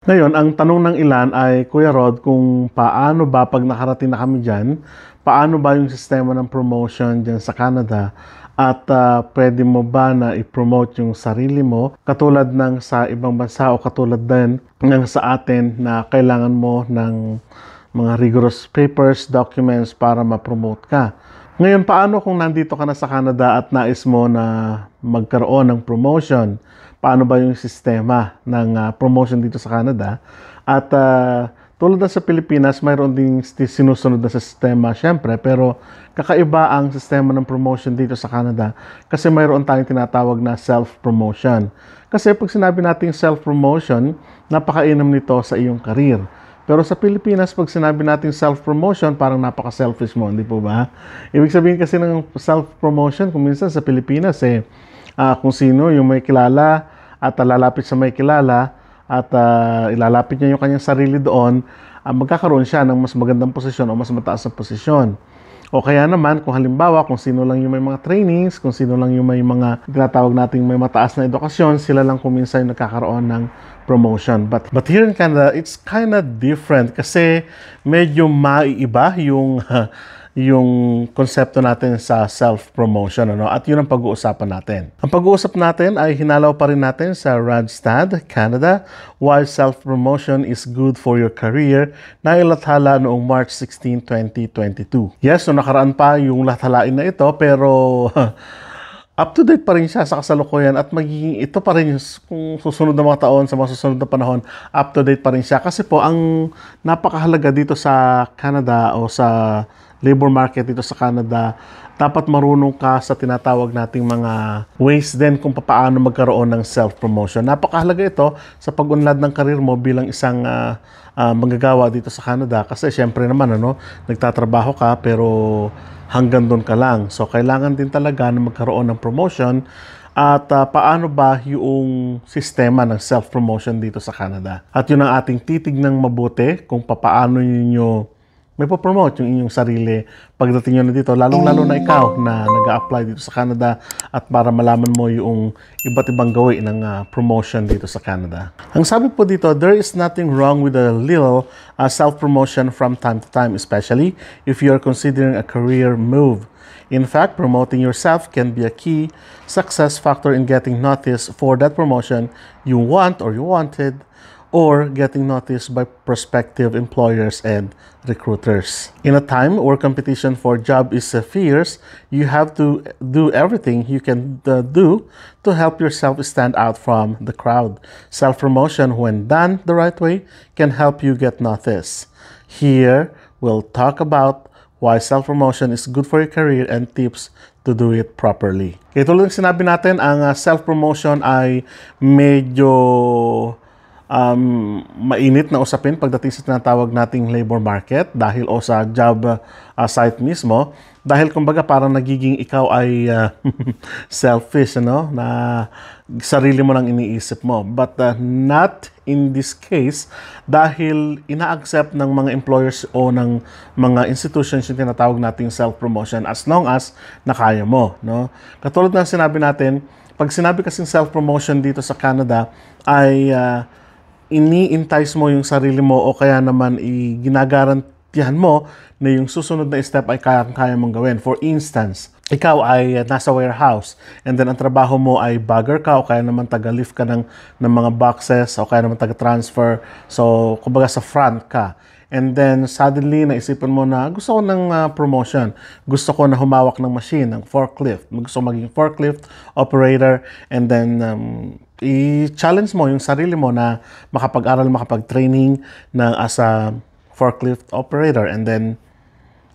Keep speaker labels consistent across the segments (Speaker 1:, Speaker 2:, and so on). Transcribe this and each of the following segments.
Speaker 1: Ngayon, ang tanong ng ilan ay, Kuya Rod, kung paano ba pag nakarating na kami dyan, paano ba yung sistema ng promotion dyan sa Canada at pwede mo ba na i-promote yung sarili mo katulad ng sa ibang bansa o katulad din ng sa atin na kailangan mo ng mga rigorous papers, documents para ma-promote ka. Ngayon, paano kung nandito ka na sa Canada at nais mo na magkaroon ng promotion? Paano ba yung sistema ng promotion dito sa Canada? At tulad na sa Pilipinas, mayroon ding sinusunod na sa sistema, syempre, pero kakaiba ang sistema ng promotion dito sa Canada kasi mayroon tayong tinatawag na self-promotion. Kasi pag sinabi nating self-promotion, napakainam nito sa iyong career. Pero sa Pilipinas, pag sinabi nating self-promotion, parang napaka-selfish mo, hindi po ba? Ibig sabihin kasi ng self-promotion, kung minsan sa Pilipinas, kung sino yung may kilala at lalapit sa may kilala at ilalapit niya yung kanyang sarili doon, magkakaroon siya ng mas magandang posisyon o mas mataas na posisyon. O kaya naman, kung halimbawa, kung sino lang yung may mga trainings, kung sino lang yung may mga tinatawag nating may mataas na edukasyon, sila lang kung minsan yung nagkakaroon ng promotion. But here in Canada, it's kind of different kasi medyo maiiba yung konsepto natin sa self-promotion, ano? At yun ang pag-uusapan natin. Ang pag-uusap natin ay hinalaw pa rin natin sa Randstad, Canada, Why Self-Promotion is Good for Your Career, na ilathala noong March 16, 2022. Yes, so nakaraan pa yung lathalain na ito, pero up to date pa rin siya sa kasalukuyan at magiging ito pa rin kung susunod na mga taon, sa mga susunod na panahon, up to date pa rin siya. Kasi po, ang napakahalaga dito sa Canada o sa labor market dito sa Canada, dapat marunong ka sa tinatawag nating mga ways din kung paano magkaroon ng self-promotion. Napakahalaga ito sa pag-unlad ng karir mo bilang isang manggagawa dito sa Canada kasi syempre naman nagtatrabaho ka pero hanggang doon ka lang. So kailangan din talaga na magkaroon ng promotion at paano ba yung sistema ng self-promotion dito sa Canada. At yun ang ating titignang mabuti kung paano ninyo may po-promote yung inyong sarili pagdating nyo na dito, lalong-lalo na ikaw na nag-a-apply dito sa Canada at para malaman mo yung iba't ibang gawi ng promotion dito sa Canada. Ang sabi po dito, there is nothing wrong with a little self-promotion from time to time, especially if you're considering a career move. In fact, promoting yourself can be a key success factor in getting noticed for that promotion you want or you wanted, or getting noticed by prospective employers and recruiters. In a time where competition for job is fierce, you have to do everything you can do to help yourself stand out from the crowd. Self-promotion, when done the right way, can help you get noticed. Here, we'll talk about why self-promotion is good for your career and tips to do it properly. Kaya tulad ng sinabi natin, ang self-promotion ay medyo mainit na usapin pagdating sa tinatawag nating labor market dahil o sa job site mismo dahil kumbaga parang nagiging ikaw ay selfish na sarili mo lang iniisip mo, but not in this case dahil ina-accept ng mga employers o ng mga institutions yung tinatawag nating self-promotion as long as nakaya mo, no? Katulad ng sinabi natin, pag sinabi kasing self-promotion dito sa Canada ay ini-entice mo yung sarili mo o kaya naman ginagarantihan mo na yung susunod na step ay kaya mong gawin. For instance, ikaw ay nasa warehouse and then ang trabaho mo ay bagger ka o kaya naman taga-lift ka ng mga boxes o kaya naman taga-transfer. So, kumbaga sa front ka. And then, suddenly, naisipan mo na gusto ko ng promotion. Gusto ko na humawak ng machine, ng forklift. Gusto ko maging forklift operator. And then, i-challenge mo yung sarili mo na makapag-aral, makapag-training na as a forklift operator. And then,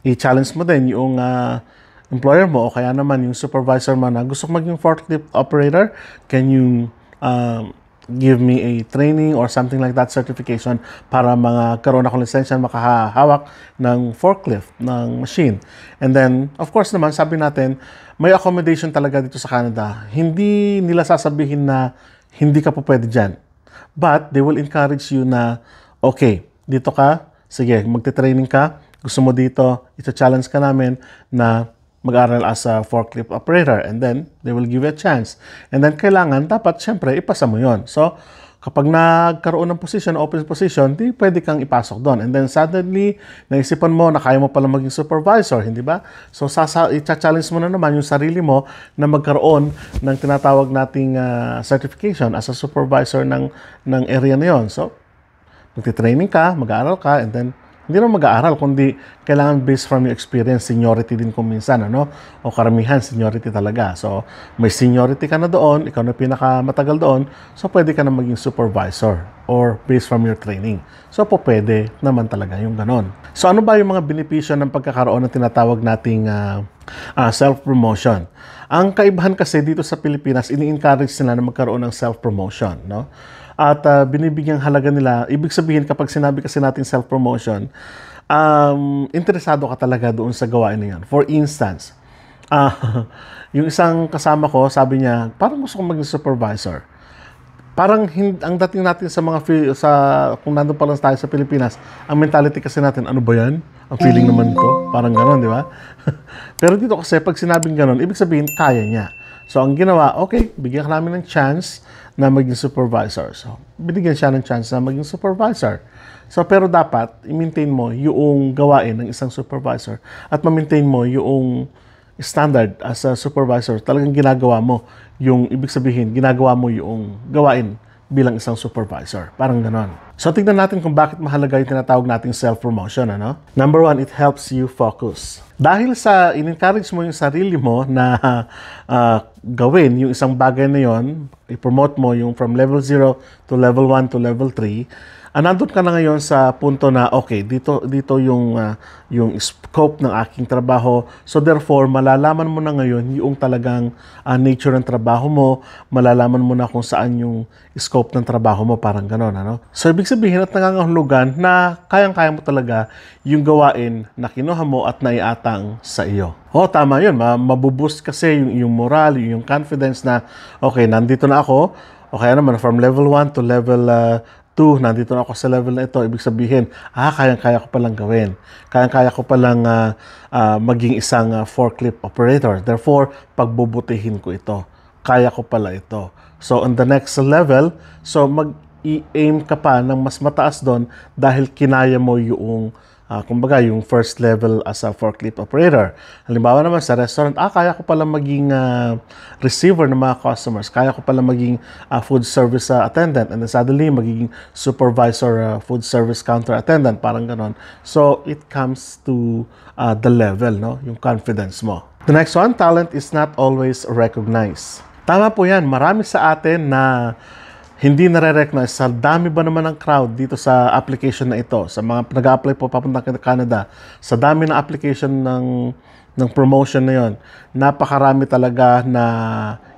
Speaker 1: i-challenge mo din yung employer mo o kaya naman yung supervisor mo na gusto ko maging forklift operator. Can you give me a training or something like that, certification para karoon ako lisensya makahawak ng forklift, ng machine. And then, of course naman, sabi natin, may accommodation talaga dito sa Canada. Hindi nila sasabihin na hindi ka po pwede dyan. But they will encourage you na, okay, dito ka, sige, magte-training ka, gusto mo dito, ito-challenge ka namin na mag-aral as a forklift operator, and then they will give you a chance. And then kailangan, dapat syempre ipasa mo yon. So, kapag nagkaroon ng position, open position, di pwede kang ipasok doon. And then suddenly, naisipan mo na kaya mo pala maging supervisor, hindi ba? So, i-challenge mo na naman yung sarili mo na magkaroon ng tinatawag nating certification as a supervisor ng area na yon. So, magti-training ka, mag-aaral ka, and then hindi naman mag-aaral, kundi kailangan based from your experience, seniority din kung minsan, ano? O karamihan, seniority talaga. So, may seniority ka na doon, ikaw na pinakamatagal doon, so pwede ka na maging supervisor or based from your training. So, pwede naman talaga yung ganon. So, ano ba yung mga benepisyo ng pagkakaroon ng tinatawag nating self-promotion? Ang kaibahan kasi dito sa Pilipinas, ini-encourage nila na magkaroon ng self-promotion, no? At binibigyang halaga nila, ibig sabihin kapag sinabi kasi natin self-promotion, interesado ka talaga doon sa gawain na yan. For instance, yung isang kasama ko, sabi niya, parang gusto kong maging supervisor. Parang ang dating natin sa kung nandun pa lang tayo sa Pilipinas, ang mentality kasi natin, ano ba yan? Ang feeling naman to, parang gano'n, di ba? Pero dito kasi, pag sinabing gano'n, ibig sabihin, kaya niya. So, ang ginawa, okay, bigyan ka namin ng chance na maging supervisor. So, binigyan siya ng chance na maging supervisor. So, pero dapat, i-maintain mo yung gawain ng isang supervisor at ma-maintain mo yung standard as a supervisor. Talagang ginagawa mo yung, ibig sabihin, ginagawa mo yung gawain bilang isang supervisor. Parang ganon. So, tignan natin kung bakit mahalaga yung tinatawag nating self-promotion, ano? Number one, it helps you focus. Dahil sa in-encourage mo yung sarili mo na gawin yung isang bagay na yon, i-promote mo yung from level 0 to level 1 to level 3, nandun ka na ngayon sa punto na, okay, dito yung scope ng aking trabaho. So therefore, malalaman mo na ngayon yung talagang nature ng trabaho mo, malalaman mo na kung saan yung scope ng trabaho mo, parang gano'n, ano? So ibig sabihin at nangangahulugan na kayang-kaya mo talaga yung gawain na kinuha mo at naiatang sa iyo. Oh, tama yun. Mabuboost kasi yung moral, yung confidence na, okay, nandito na ako. Okay naman, from level 1 to level 2, nandito na ako sa level na ito. Ibig sabihin, kayang-kaya ko palang gawin. Kayang-kaya ko palang maging isang forklift operator. Therefore, pagbubutihin ko ito. Kaya ko pala ito. So, on the next level, so mag-i-aim ka pa ng mas mataas doon dahil kinaya mo yung kumbaga, yung first level as a forklift operator. Halimbawa naman sa restaurant, kaya ko pala maging receiver ng mga customers. Kaya ko pala maging food service attendant. And then suddenly, magiging supervisor food service counter attendant. Parang ganon. So, it comes to the level, no? Yung confidence mo. The next one, talent is not always recognized. Tama po yan. Marami sa atin na hindi nare-recognize. Sa dami ba naman ng crowd dito sa application na ito, sa mga nag-a-apply po papunta sa Canada, sa dami ng application ng promotion na yon, napakarami talaga na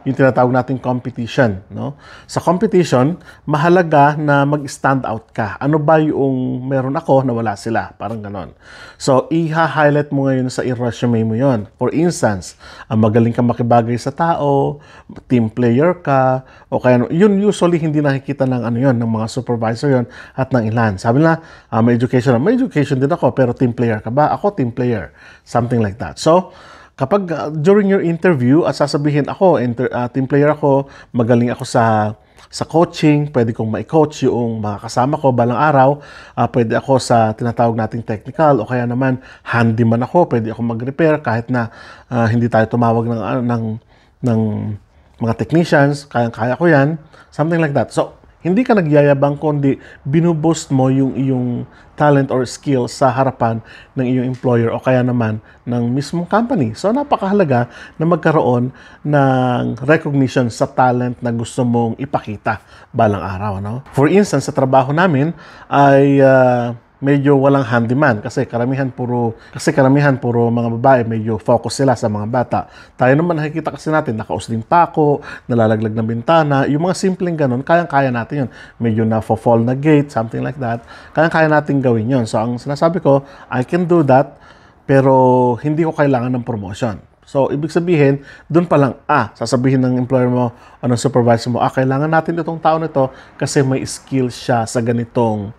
Speaker 1: yung tinatawag nating competition, no? Sa competition, mahalaga na mag-stand out ka. Ano ba yung meron ako na wala sila? Parang ganon. So, i-highlight mo ngayon sa i-resume mo yon. For instance, magaling ka makibagay sa tao, team player ka, o kaya yun usually hindi nakikita ng ng mga supervisor yon at ng ilan. Sabi na, may education din ako, pero team player ka ba? Ako team player. Something like that. So, kapag during your interview at sasabihin ako, team player ako, magaling ako sa coaching, pwede kong ma-coach yung mga kasama ko balang araw, pwede ako sa tinatawag nating technical o kaya naman handyman ako, pwede ako mag-repair kahit na hindi tayo tumawag ng mga technicians, kaya ko yan, something like that. So, hindi ka nagyayabang kundi binuboost mo yung iyong talent or skill sa harapan ng iyong employer o kaya naman ng mismong company. So, napakahalaga na magkaroon ng recognition sa talent na gusto mong ipakita balang araw, no? For instance, sa trabaho namin ay medyo walang handyman kasi karamihan puro mga babae, medyo focus sila sa mga bata. Tayo naman nakikita kasi natin nakausling pako, nalalaglag na bintana, yung mga simpleng ganun, kayang-kaya natin yun. Medyo na-fall na gate, something like that. Kayang-kaya natin gawin yun. So ang sinasabi ko, I can do that, pero hindi ko kailangan ng promotion. So, ibig sabihin, dun pa lang, sasabihin ng employer mo o ng supervisor mo, kailangan natin itong tao nito kasi may skill siya sa ganitong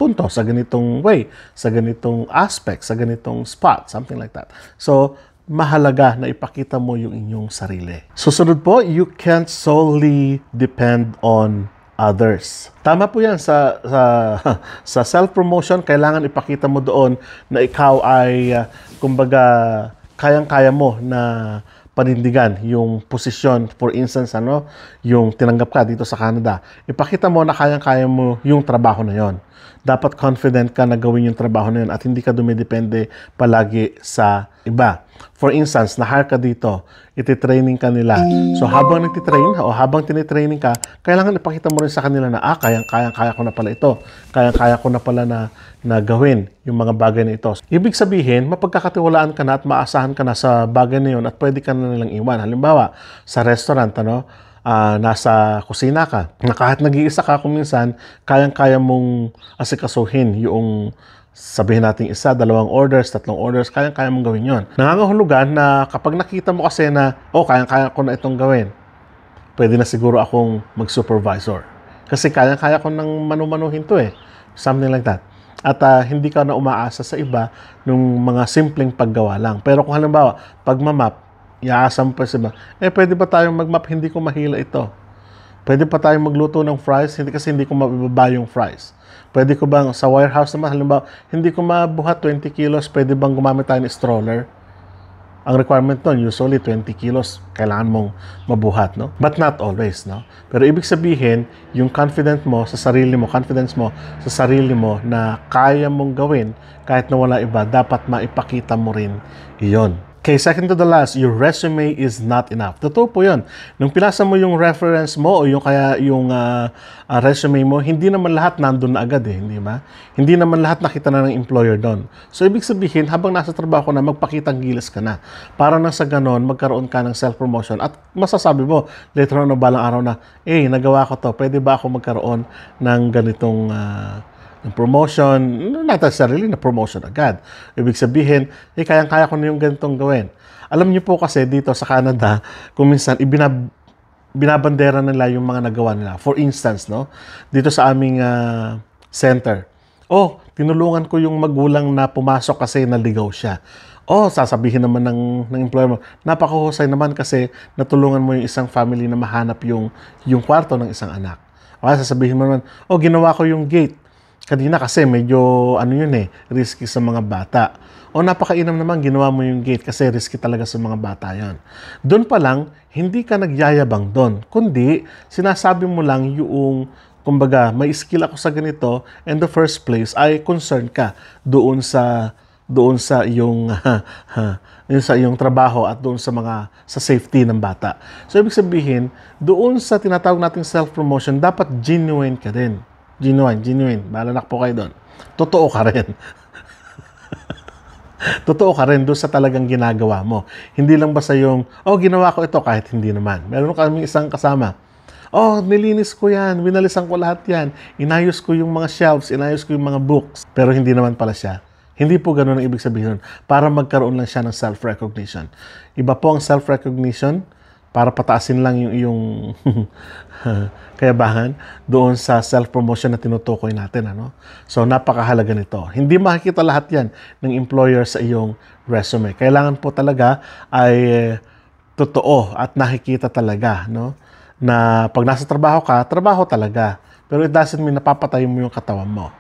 Speaker 1: punto, sa ganitong way, sa ganitong aspect, sa ganitong spot, something like that. So, mahalaga na ipakita mo yung inyong sarili. Susunod po, you can't solely depend on others. Tama po yan. Sa self-promotion, kailangan ipakita mo doon na ikaw ay, kumbaga, kayang-kaya mo na panindigan yung posisyon. For instance, yung tinanggap ka dito sa Canada. Ipakita mo na kayang-kaya mo yung trabaho na yon. Dapat confident ka na gawin yung trabaho na yun at hindi ka dumidepende palagi sa iba. For instance, na-hire ka dito, iti-training ka nila. So habang nagtitrain o habang tinitraining ka, kailangan ipakita mo rin sa kanila na kaya ko na pala ito. Kaya ko na pala na gawin yung mga bagay na ito. Ibig sabihin, mapagkakatiwalaan ka na at maasahan ka na sa bagay na yun at pwede ka na nilang iwan. Halimbawa, sa restaurant, nasa kusina ka, na kahit nag-iisa ka kung minsan, kayang-kaya mong asikasuhin yung sabihin natin 1, 2 orders, 3 orders, kayang-kaya mong gawin yon. Nangangahulugan na kapag nakita mo kasi na, kayang-kaya ko na itong gawin, pwede na siguro akong mag-supervisor. Kasi kayang-kaya ko nang manu-manuhin to Something like that. At hindi ka na umaasa sa iba nung mga simpleng paggawa lang. Pero kung halimbawa, pagmamap, iaasa mo pa sa iba, pwede ba tayong mag-map? Hindi ko mahila ito. Pwede pa tayong magluto ng fries? Kasi hindi ko mababa yung fries. Pwede ko bang, sa warehouse naman, halimbawa, hindi ko mabuhat 20 kilos, pwede bang gumamit tayo ng stroller? Ang requirement nun, usually 20 kilos, kailangan mong mabuhat, no? But not always, no? Pero ibig sabihin, yung confidence mo sa sarili mo na kaya mong gawin, kahit na wala iba, dapat maipakita mo rin iyon. Okay, second to the last, your resume is not enough. Totoo po yun. Nung pinasa mo yung reference mo o yung resume mo, hindi naman lahat nandun na agad hindi ba? Hindi naman lahat nakita na ng employer doon. So, ibig sabihin, habang nasa trabaho ka na, magpakitang gilas ka na. Para na sa ganon, magkaroon ka ng self-promotion. At masasabi mo, later on na balang araw na, nagawa ko to, pwede ba ako magkaroon ng ganitong ng promotion, not necessarily na promotion agad. Ibig sabihin, kayang-kaya ko na yung ganitong gawin. Alam niyo po kasi dito sa Canada, kung minsan binabandera nila yung mga nagawa nila. For instance, dito sa aming center, tinulungan ko yung magulang na pumasok kasi naligaw siya. Sasabihin naman ng employer mo, napakahusay naman kasi natulungan mo yung isang family na mahanap yung kwarto ng isang anak. Sasabihin mo naman, ginawa ko yung gate. Kanina kasi medyo, risky sa mga bata. Napakainam naman, ginawa mo yung gate kasi risky talaga sa mga bata yan. Doon pa lang, hindi ka nagyayabang doon. Kundi, sinasabi mo lang yung, kumbaga, may skill ako sa ganito, and the first place ay concerned ka doon sa iyong trabaho at doon sa safety ng bata. So, ibig sabihin, doon sa tinatawag nating self-promotion, dapat genuine ka din. Genuine. Malanak po kayo doon. Totoo ka rin. Totoo ka rin doon sa talagang ginagawa mo. Hindi lang basta yung, ginawa ko ito kahit hindi naman. Meron kaming isang kasama. Nilinis ko yan. Winalisan ko lahat yan. Inayos ko yung mga shelves. Inayos ko yung mga books. Pero hindi naman pala siya. Hindi po ganun ang ibig sabihin nun. Para magkaroon lang siya ng self-recognition. Iba po ang self-recognition para pataasin lang yung iyong kayabangan doon sa self-promotion na tinutukoy natin. So, napakahalaga nito. Hindi makikita lahat yan ng employer sa iyong resume. Kailangan po talaga ay totoo at nakikita talaga, na pag nasa trabaho ka, trabaho talaga. Pero it doesn't mean napapatay mo yung katawan mo.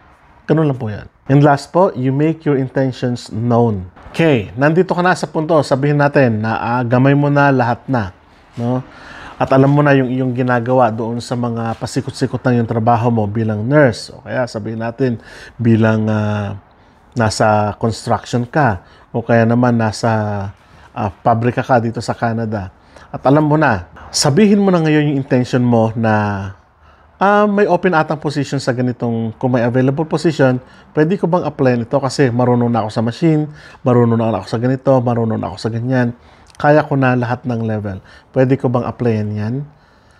Speaker 1: Ganun lang po yan. And last po, you make your intentions known. Okay, nandito ka na sa punto. Sabihin natin na gamay mo na lahat na. At alam mo na yung iyong ginagawa doon sa mga pasikot-sikot ng yung trabaho mo bilang nurse. O kaya sabihin natin bilang nasa construction ka. O kaya naman nasa pabrika ka dito sa Canada. At alam mo na, sabihin mo na ngayon yung intention mo na may open atang position sa ganitong, kung may available position, pwede ko bang apply nito kasi marunong na ako sa machine, marunong na ako sa ganito, marunong na ako sa ganyan. Kaya ko na lahat ng level. Pwede ko bang applyan yan?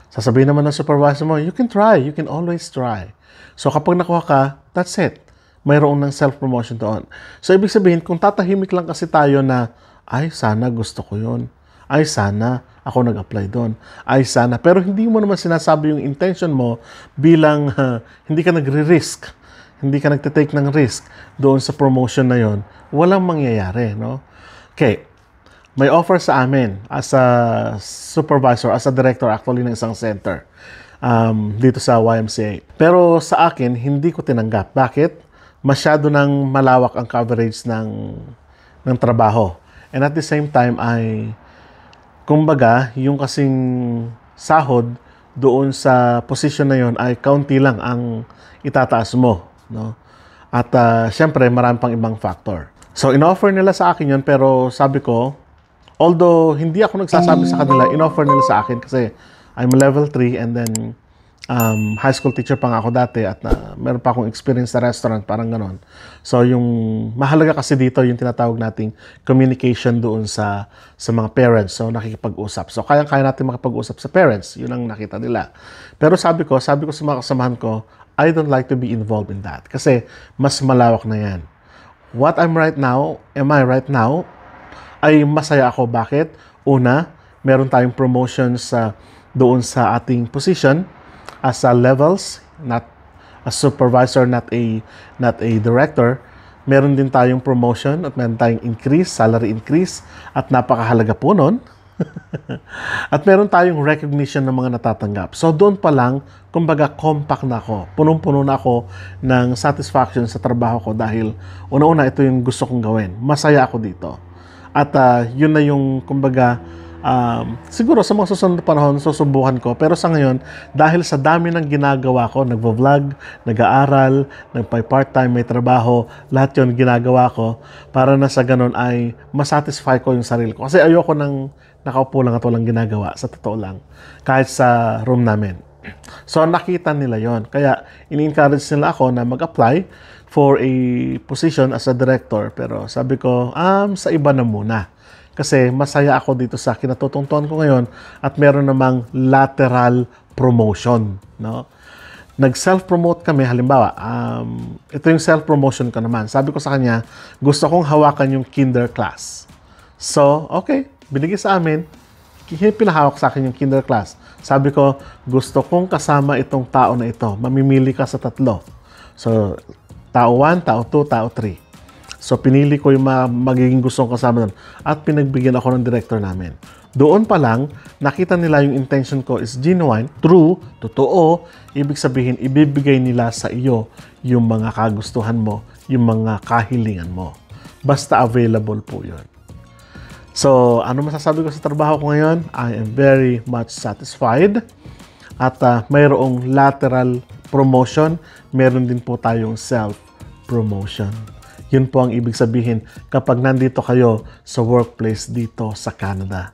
Speaker 1: Sasabihin naman ng supervisor mo, you can try. You can always try. So kapag nakuha ka, that's it. Mayroon ng self-promotion doon. So ibig sabihin, kung tatahimik lang kasi tayo na, ay sana gusto ko yun. Ay sana ako nag-apply doon. Ay sana. Pero hindi mo naman sinasabi yung intention mo bilang hindi ka nagre-risk. Hindi ka nagte-take ng risk doon sa promotion na yon. Walang mangyayari. Okay. May offer sa amin as a supervisor, as a director actually ng isang center. dito sa YMCA. Pero sa akin, hindi ko tinanggap. Bakit? Masyado nang malawak ang coverage ng trabaho. And at the same time ay, kumbaga, yung kasing sahod doon sa position na yon ay kaunti lang ang itataas mo, no? At syempre, marami pang ibang factor. So, in-offer nila sa akin yon, pero sabi ko, although hindi ako nagsasabi sa kanila, in-offer nila sa akin kasi I'm level 3 and then high school teacher pa nga ako dati at meron pa akong experience sa restaurant, parang ganon. So, yung mahalaga kasi dito, yung tinatawag nating communication doon sa mga parents. So, nakikipag-usap. So, kaya natin makipag-usap sa parents. Yun ang nakita nila. Pero sabi ko sa mga kasamahan ko, I don't like to be involved in that. Kasi, mas malawak na yan. What am I right now, ay masaya ako. Bakit? Una, meron tayong promotions doon sa ating position as levels, not a supervisor, not a director. Meron din tayong promotion at meron tayong salary increase, at napakahalaga po nun. At meron tayong recognition ng mga natatanggap. So doon pa lang, kumbaga compact na ako. Punong-puno na ako ng satisfaction sa trabaho ko dahil una-una ito yung gusto kong gawin. Masaya ako dito. At yun na yung kumbaga, siguro sa mga susunod na panahon susubukan ko, pero sa ngayon dahil sa dami ng ginagawa ko, nagvo-vlog, nag-aaral, nagpa-part-time, may trabaho, lahat yon ginagawa ko para na sa ganun ay masatisfy ko yung sarili ko, kasi ayoko nang nakaupo lang at walang ginagawa, sa totoo lang, kahit sa room namin. So nakita nila yon, kaya ini-encourage nila ako na mag-apply for a position as a director, pero sabi ko sa iba na muna. Kasi masaya ako dito sa kinatutuntuhan ko ngayon at meron namang lateral promotion, no? Nag-self-promote kami, halimbawa, ito yung self-promotion ko naman. Sabi ko sa kanya, gusto kong hawakan yung kinder class. So, okay, binigay sa amin, pinahawak sa akin yung kinder class. Sabi ko, gusto kong kasama itong tao na ito. Mamimili ka sa 3. So, tao 1, tao 2, tao 3. So, pinili ko yung magiging gustong kasama doon at pinagbigyan ako ng director namin. Doon pa lang, nakita nila yung intention ko is genuine, true, totoo. Ibig sabihin, ibibigay nila sa iyo yung mga kagustuhan mo, yung mga kahilingan mo. Basta available po yun. So, ano masasabi ko sa trabaho ko ngayon? I am very much satisfied. At mayroong lateral promotion. Meron din po tayong self-promotion. Yun po ang ibig sabihin kapag nandito kayo sa workplace dito sa Canada.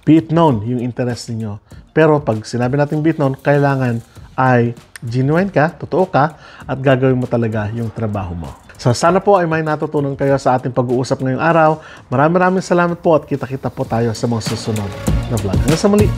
Speaker 1: Be it known yung interest niyo. Pero pag sinabi natin be it known, kailangan ay genuine ka, totoo ka, at gagawin mo talaga yung trabaho mo. So sana po ay may natutunan kayo sa ating pag-uusap ngayong araw. Maraming salamat po at kita-kita po tayo sa mga susunod na vlog. Hanggang sa muli!